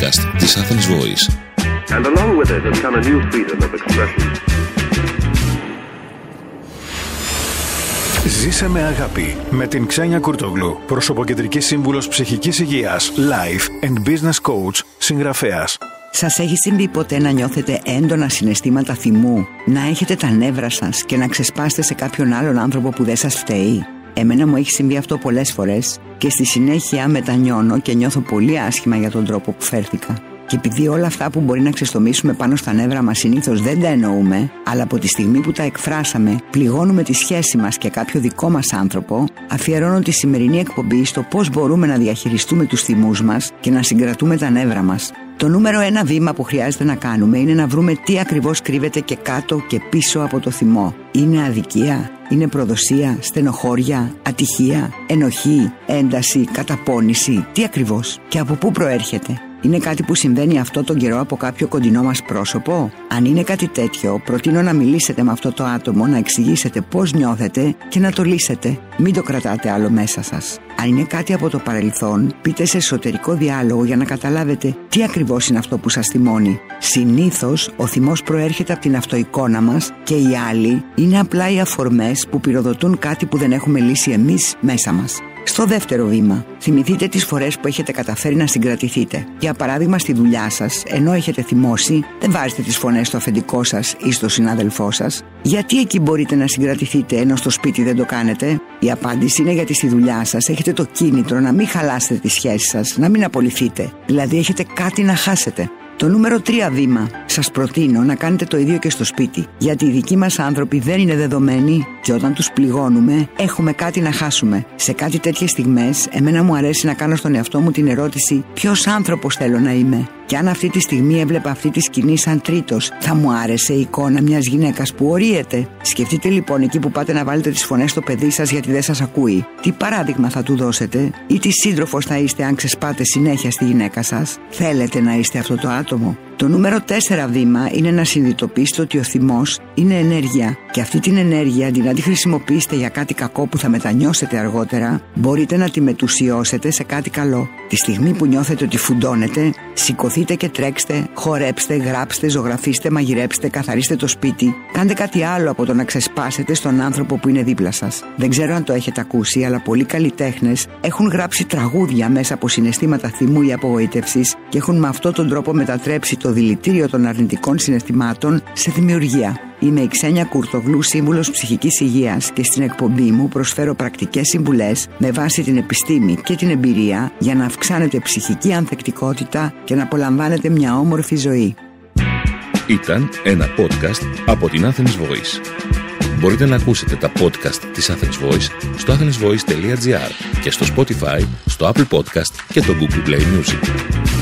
podcast της Athens Voice. And along with it has come a new freedom of expression. Ζήσε με αγάπη με την Ξένια Κουρτογλου, προσωποκεντρική σύμβουλος ψυχικής υγείας, life and business coach, συγγραφέας. Σας έχει συμβεί ποτέ να νιώθετε έντονα συναισθήματα θυμού, να έχετε τα νεύρα σας και να ξεσπάσετε σε κάποιον άλλον άνθρωπο που δεν σας φταίει? Εμένα μου έχει συμβεί αυτό πολλές φορές και στη συνέχεια μετανιώνω και νιώθω πολύ άσχημα για τον τρόπο που φέρθηκα. Και επειδή όλα αυτά που μπορεί να ξεστομίσουμε πάνω στα νεύρα μας συνήθως δεν τα εννοούμε, αλλά από τη στιγμή που τα εκφράσαμε πληγώνουμε τη σχέση μας και κάποιο δικό μας άνθρωπο, αφιερώνω τη σημερινή εκπομπή στο πώς μπορούμε να διαχειριστούμε τους θυμούς μας και να συγκρατούμε τα νεύρα μας. Το νούμερο 1 βήμα που χρειάζεται να κάνουμε είναι να βρούμε τι ακριβώς κρύβεται και κάτω και πίσω από το θυμό. Είναι αδικία, είναι προδοσία, στενοχώρια, ατυχία, ενοχή, ένταση, καταπώνηση? Τι ακριβώς και από πού προέρχεται? Είναι κάτι που συμβαίνει αυτό τον καιρό από κάποιο κοντινό μας πρόσωπο? Αν είναι κάτι τέτοιο, προτείνω να μιλήσετε με αυτό το άτομο, να εξηγήσετε πώς νιώθετε και να το λύσετε. Μην το κρατάτε άλλο μέσα σας. Αν είναι κάτι από το παρελθόν, πείτε σε εσωτερικό διάλογο για να καταλάβετε τι ακριβώς είναι αυτό που σας θυμώνει. Συνήθως, ο θυμός προέρχεται από την αυτοεικόνα μας και οι άλλοι είναι απλά οι αφορμές που πυροδοτούν κάτι που δεν έχουμε λύσει εμείς μέσα μας. Στο δεύτερο βήμα, θυμηθείτε τις φορές που έχετε καταφέρει να συγκρατηθείτε. Για παράδειγμα, στη δουλειά σας, ενώ έχετε θυμώσει, δεν βάζετε τις φωνές στο αφεντικό σας ή στο συνάδελφό σας. Γιατί εκεί μπορείτε να συγκρατηθείτε ενώ στο σπίτι δεν το κάνετε? Η απάντηση είναι γιατί στη δουλειά σας έχετε το κίνητρο να μην χαλάσετε τη σχέση σας, να μην απολυθείτε. Δηλαδή έχετε κάτι να χάσετε. Το νούμερο 3 βήμα, σας προτείνω να κάνετε το ίδιο και στο σπίτι. Γιατί οι δικοί μας άνθρωποι δεν είναι δεδομένοι και όταν τους πληγώνουμε έχουμε κάτι να χάσουμε. Σε κάτι τέτοιες στιγμές, εμένα μου αρέσει να κάνω στον εαυτό μου την ερώτηση ποιος άνθρωπος θέλω να είμαι. Και αν αυτή τη στιγμή έβλεπα αυτή τη σκηνή σαν τρίτος, θα μου άρεσε η εικόνα μιας γυναίκας που ορίεται? Σκεφτείτε λοιπόν εκεί που πάτε να βάλετε τις φωνές στο παιδί σας γιατί δεν σας ακούει. Τι παράδειγμα θα του δώσετε ή τι σύντροφος θα είστε αν ξεσπάτε συνέχεια στη γυναίκα σας? Θέλετε να είστε αυτό το άτομο? Το νούμερο 4 βήμα είναι να συνειδητοποιήσετε ότι ο θυμός είναι ενέργεια και αυτή την ενέργεια, αντί να τη χρησιμοποιήσετε για κάτι κακό που θα μετανιώσετε αργότερα, μπορείτε να τη μετουσιώσετε σε κάτι καλό. Τη στιγμή που νιώθετε ότι φουντώνετε, σηκωθείτε και τρέξτε, χορέψτε, γράψτε, ζωγραφίστε, μαγειρέψτε, καθαρίστε το σπίτι. Κάντε κάτι άλλο από το να ξεσπάσετε στον άνθρωπο που είναι δίπλα σας. Δεν ξέρω αν το έχετε ακούσει, αλλά πολλοί καλλιτέχνες έχουν γράψει τραγούδια μέσα από συναισθήματα θυμού ή απογοήτευσης και έχουν με αυτόν τον τρόπο μετατρέψει το δηλητήριο των αρνητικών συναισθημάτων σε δημιουργία. Είμαι η Ξένια Κουρτογλου, σύμβουλος ψυχικής υγείας και στην εκπομπή μου προσφέρω πρακτικές συμβουλές με βάση την επιστήμη και την εμπειρία για να αυξάνετε ψυχική ανθεκτικότητα και να απολαμβάνετε μια όμορφη ζωή. Ήταν ένα podcast από την Athens Voice. Μπορείτε να ακούσετε τα podcast της Athens Voice στο athensvoice.gr και στο Spotify, στο Apple Podcast και το Google Play Music.